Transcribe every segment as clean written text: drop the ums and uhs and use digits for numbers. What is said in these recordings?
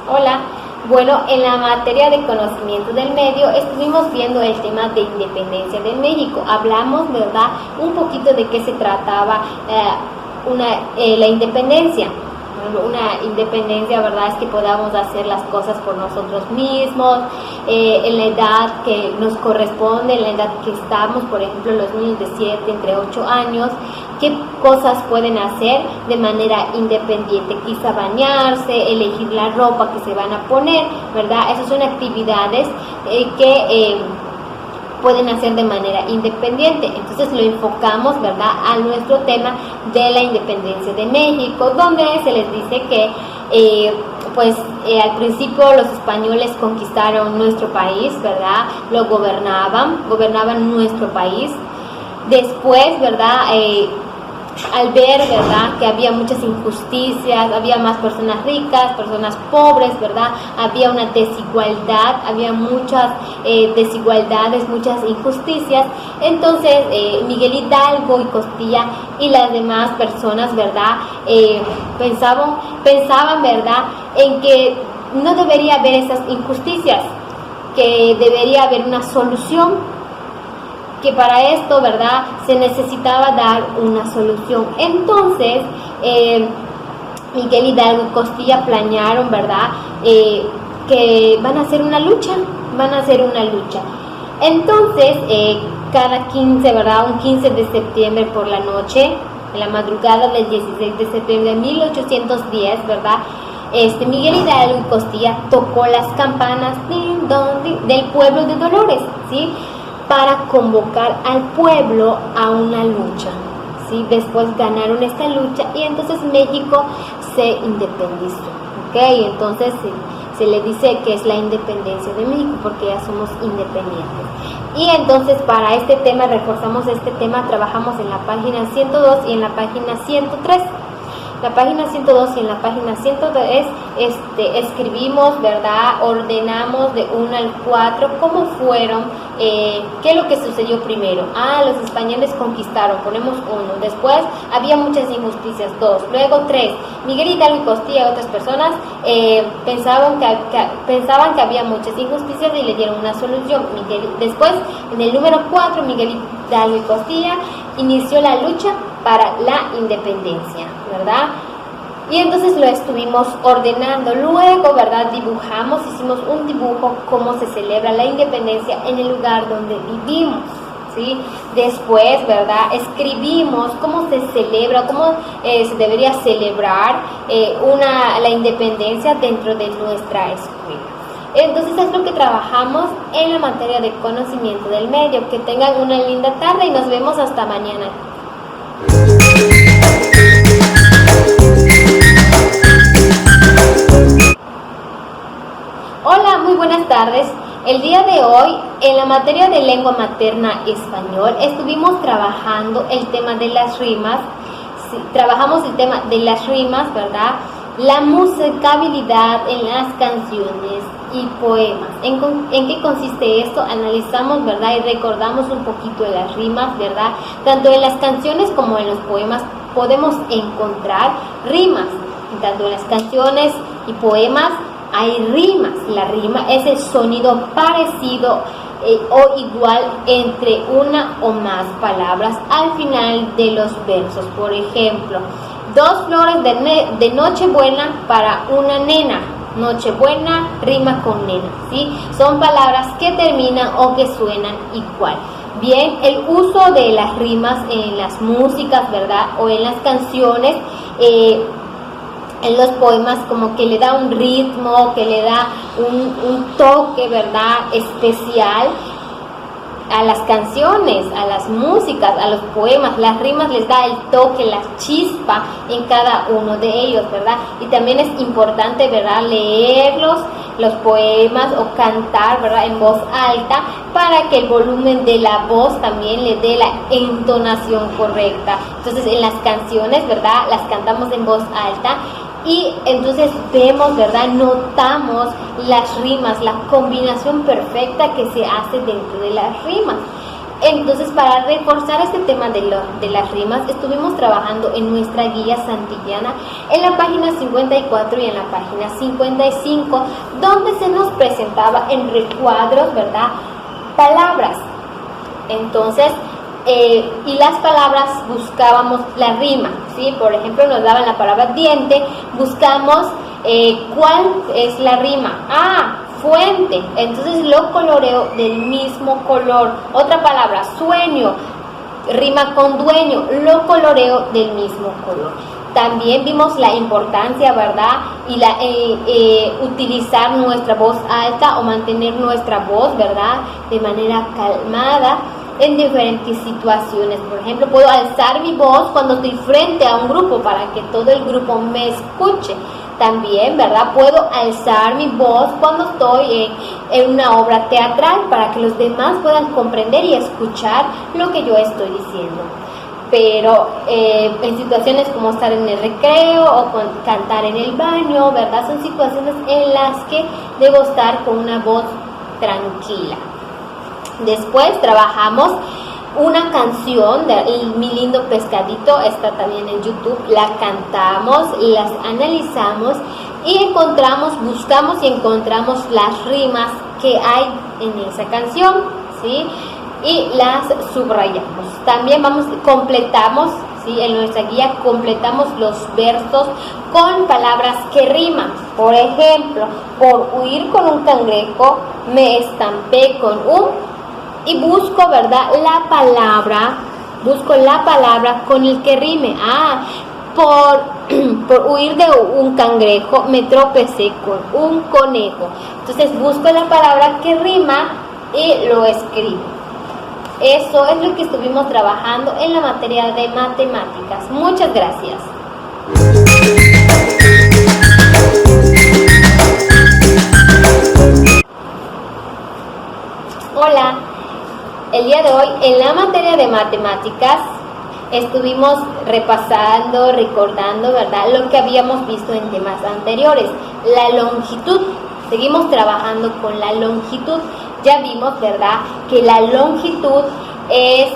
Hola, bueno, en la materia de conocimiento del medio estuvimos viendo el tema de independencia de México. Hablamos, ¿verdad?, un poquito de qué se trataba la independencia. Una independencia, ¿verdad?, es que podamos hacer las cosas por nosotros mismos, en la edad que nos corresponde, en la edad que estamos. Por ejemplo, los niños de 7, entre 8 años, qué cosas pueden hacer de manera independiente, quizá bañarse, elegir la ropa que se van a poner, ¿verdad? Esas son actividades que pueden hacer de manera independiente. Entonces lo enfocamos, ¿verdad?, a nuestro tema de la independencia de México, donde se les dice que al principio los españoles conquistaron nuestro país, ¿verdad?, lo gobernaban nuestro país. Después, ¿verdad?, al ver, ¿verdad?, que había muchas injusticias, había más personas ricas, personas pobres, ¿verdad?, había una desigualdad, había muchas desigualdades, muchas injusticias. Entonces Miguel Hidalgo y Costilla y las demás personas, ¿verdad?, pensaban, ¿verdad?, en que no debería haber esas injusticias, que debería haber una solución, que para esto, ¿verdad?, se necesitaba dar una solución. Entonces Miguel Hidalgo y Costilla planearon, ¿verdad?, que van a hacer una lucha. Entonces cada 15, ¿verdad?, un 15 de septiembre por la noche, en la madrugada del 16 de septiembre de 1810, ¿verdad?, Miguel Hidalgo y Costilla tocó las campanas del pueblo de Dolores, ¿sí?, para convocar al pueblo a una lucha, ¿sí? Después ganaron esta lucha y entonces México se independizó, ¿ok? Entonces se le dice que es la independencia de México porque ya somos independientes. Y entonces para este tema, reforzamos este tema, trabajamos en la página 102 y en la página 103. La página 102 y en la página 103 escribimos, ¿verdad?, ordenamos de 1 al 4 cómo fueron, qué es lo que sucedió primero. Los españoles conquistaron, ponemos 1. Después había muchas injusticias, 2. Luego 3. Miguel Hidalgo y Costilla y otras personas pensaban que había muchas injusticias y le dieron una solución. Después, en el número 4, Miguel Hidalgo y Costilla inició la lucha para la independencia, ¿verdad? Y entonces lo estuvimos ordenando. Luego, ¿verdad?, hicimos un dibujo cómo se celebra la independencia en el lugar donde vivimos, ¿sí? Después, ¿verdad?, escribimos cómo se celebra, cómo se debería celebrar la independencia dentro de nuestra escuela. Entonces es lo que trabajamos en la materia de conocimiento del medio. Que tengan una linda tarde y nos vemos hasta mañana. Hola, muy buenas tardes. El día de hoy, en la materia de lengua materna español, estuvimos trabajando el tema de las rimas. Sí, trabajamos el tema de las rimas, ¿verdad?, la musicabilidad en las canciones y poemas. ¿En qué consiste esto? Analizamos, ¿verdad?, y recordamos un poquito de las rimas, ¿verdad? Tanto en las canciones como en los poemas podemos encontrar rimas. Tanto en las canciones y poemas hay rimas. La rima es el sonido parecido o igual entre una o más palabras al final de los versos. Por ejemplo, 2 flores de Nochebuena para una nena. Nochebuena rima con nena, ¿sí? Son palabras que terminan o que suenan igual. Bien, el uso de las rimas en las músicas, ¿verdad?, o en las canciones, en los poemas, como que le da un ritmo, que le da un toque, ¿verdad?, especial a las canciones, a las músicas, a los poemas. Las rimas les da el toque, la chispa en cada uno de ellos, ¿verdad? Y también es importante, ¿verdad?, leer los poemas o cantar, ¿verdad?, en voz alta, para que el volumen de la voz también le dé la entonación correcta. Entonces en las canciones, ¿verdad?, las cantamos en voz alta y entonces vemos, ¿verdad?, notamos las rimas, la combinación perfecta que se hace dentro de las rimas. Entonces, para reforzar este tema de las rimas, estuvimos trabajando en nuestra guía santillana en la página 54 y en la página 55, donde se nos presentaba en recuadros, ¿verdad?, palabras. Entonces, y las palabras buscábamos la rima, ¿sí? Por ejemplo, nos daban la palabra diente, buscamos cuál es la rima. Fuente, entonces lo coloreo del mismo color. Otra palabra, sueño, rima con dueño, lo coloreo del mismo color. También vimos la importancia, ¿verdad?, y utilizar nuestra voz alta o mantener nuestra voz, ¿verdad?, de manera calmada en diferentes situaciones. Por ejemplo, puedo alzar mi voz cuando estoy frente a un grupo para que todo el grupo me escuche. También, ¿verdad?, puedo alzar mi voz cuando estoy en una obra teatral para que los demás puedan comprender y escuchar lo que yo estoy diciendo. Pero en situaciones como estar en el recreo o cantar en el baño, ¿verdad?, son situaciones en las que debo estar con una voz tranquila. Después trabajamos una canción de Mi Lindo Pescadito, está también en YouTube, la cantamos, las analizamos y buscamos y encontramos las rimas que hay en esa canción, ¿sí?, y las subrayamos. También completamos, ¿sí?, en nuestra guía completamos los versos con palabras que riman. Por ejemplo, por huir con un cangrejo, me estampé con un... Y busco, ¿verdad?, busco la palabra con el que rime. Por huir de un cangrejo, me tropecé con un conejo. Entonces busco la palabra que rima y lo escribo. Eso es lo que estuvimos trabajando en la materia de matemáticas. Muchas gracias. Hola. El día de hoy, en la materia de matemáticas, estuvimos repasando, recordando, ¿verdad?, lo que habíamos visto en temas anteriores. La longitud. Seguimos trabajando con la longitud. Ya vimos, ¿verdad?, que la longitud es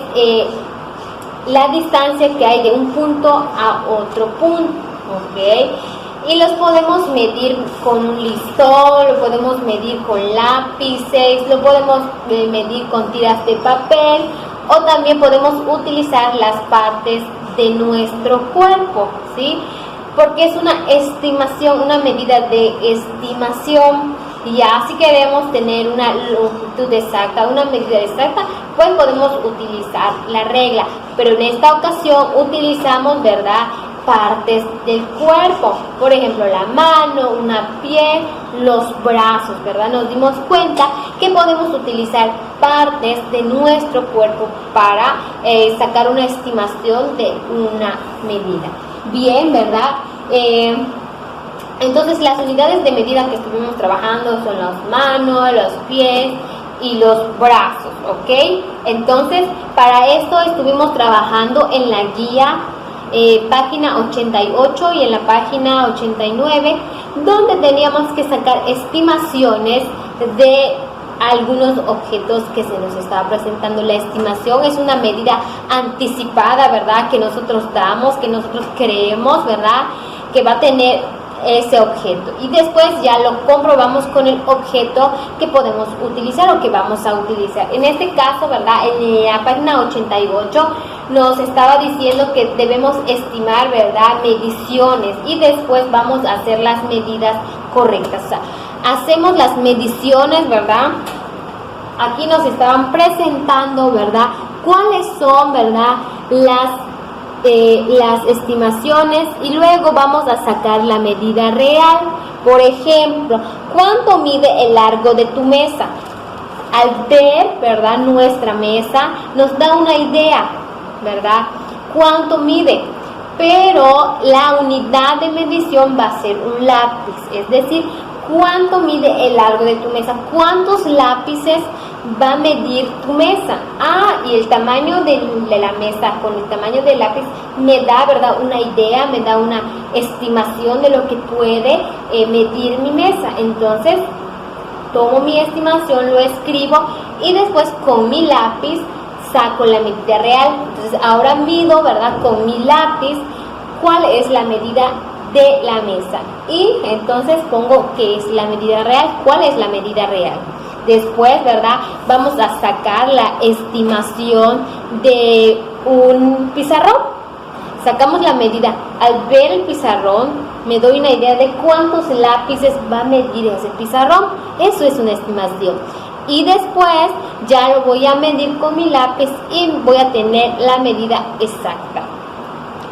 la distancia que hay de un punto a otro punto, ¿ok? Y los podemos medir con un listón, lo podemos medir con lápices, lo podemos medir con tiras de papel, o también podemos utilizar las partes de nuestro cuerpo, ¿sí? Porque es una estimación, una medida de estimación. Ya si queremos tener una longitud exacta, una medida exacta, pues podemos utilizar la regla. Pero en esta ocasión utilizamos, ¿verdad?, partes del cuerpo. Por ejemplo, la mano, una piel, los brazos, ¿verdad? Nos dimos cuenta que podemos utilizar partes de nuestro cuerpo para sacar una estimación de una medida. Bien, ¿verdad? Entonces, las unidades de medida que estuvimos trabajando son las manos, los pies y los brazos, ¿ok? Entonces, para esto estuvimos trabajando en la guía página 88 y en la página 89, donde teníamos que sacar estimaciones de algunos objetos que se nos estaba presentando. La estimación es una medida anticipada, ¿verdad?, que nosotros damos, que nosotros creemos, ¿verdad?, que va a tener ese objeto, y después ya lo comprobamos con el objeto que podemos utilizar o que vamos a utilizar. En este caso, ¿verdad?, en la página 88 nos estaba diciendo que debemos estimar, ¿verdad?, mediciones, y después vamos a hacer las medidas correctas. O sea, hacemos las mediciones, ¿verdad? Aquí nos estaban presentando, ¿verdad?, cuáles son, ¿verdad?, las estimaciones, y luego vamos a sacar la medida real. Por ejemplo, ¿cuánto mide el largo de tu mesa? Al ver, ¿verdad?, nuestra mesa nos da una idea, ¿verdad?, cuánto mide, pero la unidad de medición va a ser un lápiz, es decir, cuánto mide el largo de tu mesa, cuántos lápices va a medir tu mesa. Y el tamaño de la mesa con el tamaño del lápiz me da, ¿verdad?, una idea, me da una estimación de lo que puede medir mi mesa. Entonces, tomo mi estimación, lo escribo y después con mi lápiz saco la medida real. Entonces ahora mido, ¿verdad?, con mi lápiz cuál es la medida de la mesa. Y entonces pongo qué es la medida real, cuál es la medida real. Después, ¿verdad?, vamos a sacar la estimación de un pizarrón. Sacamos la medida. Al ver el pizarrón, me doy una idea de cuántos lápices va a medir ese pizarrón. Eso es una estimación. Y después ya lo voy a medir con mi lápiz y voy a tener la medida exacta.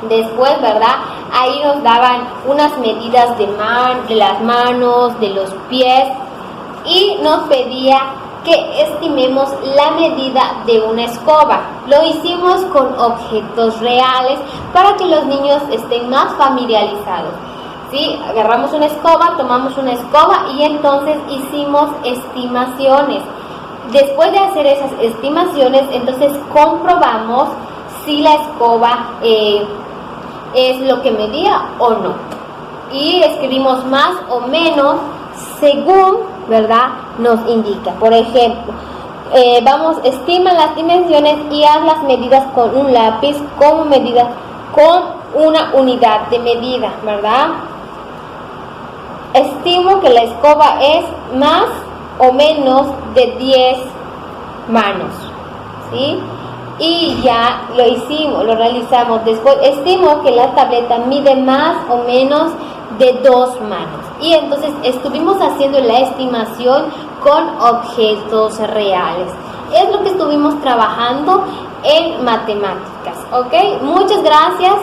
Después, ¿verdad?, ahí nos daban unas medidas de las manos, de los pies, y nos pedía que estimemos la medida de una escoba. Lo hicimos con objetos reales para que los niños estén más familiarizados. ¿Sí? Agarramos una escoba, tomamos una escoba y entonces hicimos estimaciones. Después de hacer esas estimaciones, entonces comprobamos si la escoba es lo que medía o no. Y escribimos más o menos según, ¿verdad?, nos indica. Por ejemplo, estima las dimensiones y haz las medidas con un lápiz con una unidad de medida, ¿verdad? Estimo que la escoba es más o menos de 10 manos, ¿sí? Y ya lo hicimos, lo realizamos. Después estimo que la tableta mide más o menos de 2 manos. Y entonces estuvimos haciendo la estimación con objetos reales. Es lo que estuvimos trabajando en matemáticas, ¿ok? Muchas gracias.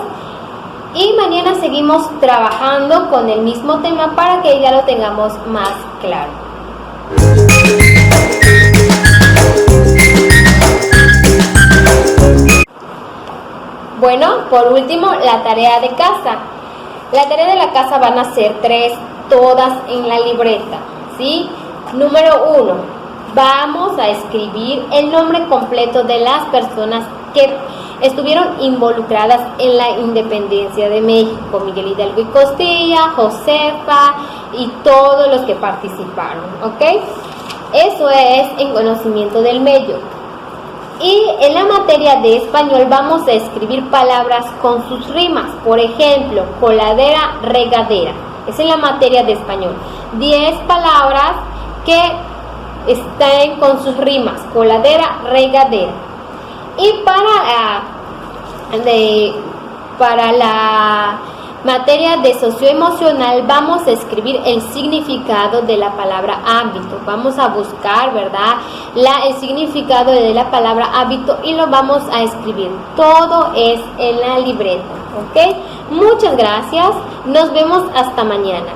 Y mañana seguimos trabajando con el mismo tema para que ya lo tengamos más claro. Bueno, por último, la tarea de casa. La tarea de la casa van a ser 3, todas en la libreta, ¿sí? Número 1, vamos a escribir el nombre completo de las personas que estuvieron involucradas en la independencia de México: Miguel Hidalgo y Costilla, Josefa y todos los que participaron, ¿ok? Eso es en conocimiento del medio. Y en la materia de español vamos a escribir palabras con sus rimas. Por ejemplo, coladera, regadera. Es en la materia de español. 10 palabras que estén con sus rimas. Coladera, regadera. Y para la materia de socioemocional vamos a escribir el significado de la palabra hábito. Vamos a buscar, ¿verdad?, el significado de la palabra hábito y lo vamos a escribir. Todo es en la libreta, ¿ok? Muchas gracias. Nos vemos hasta mañana.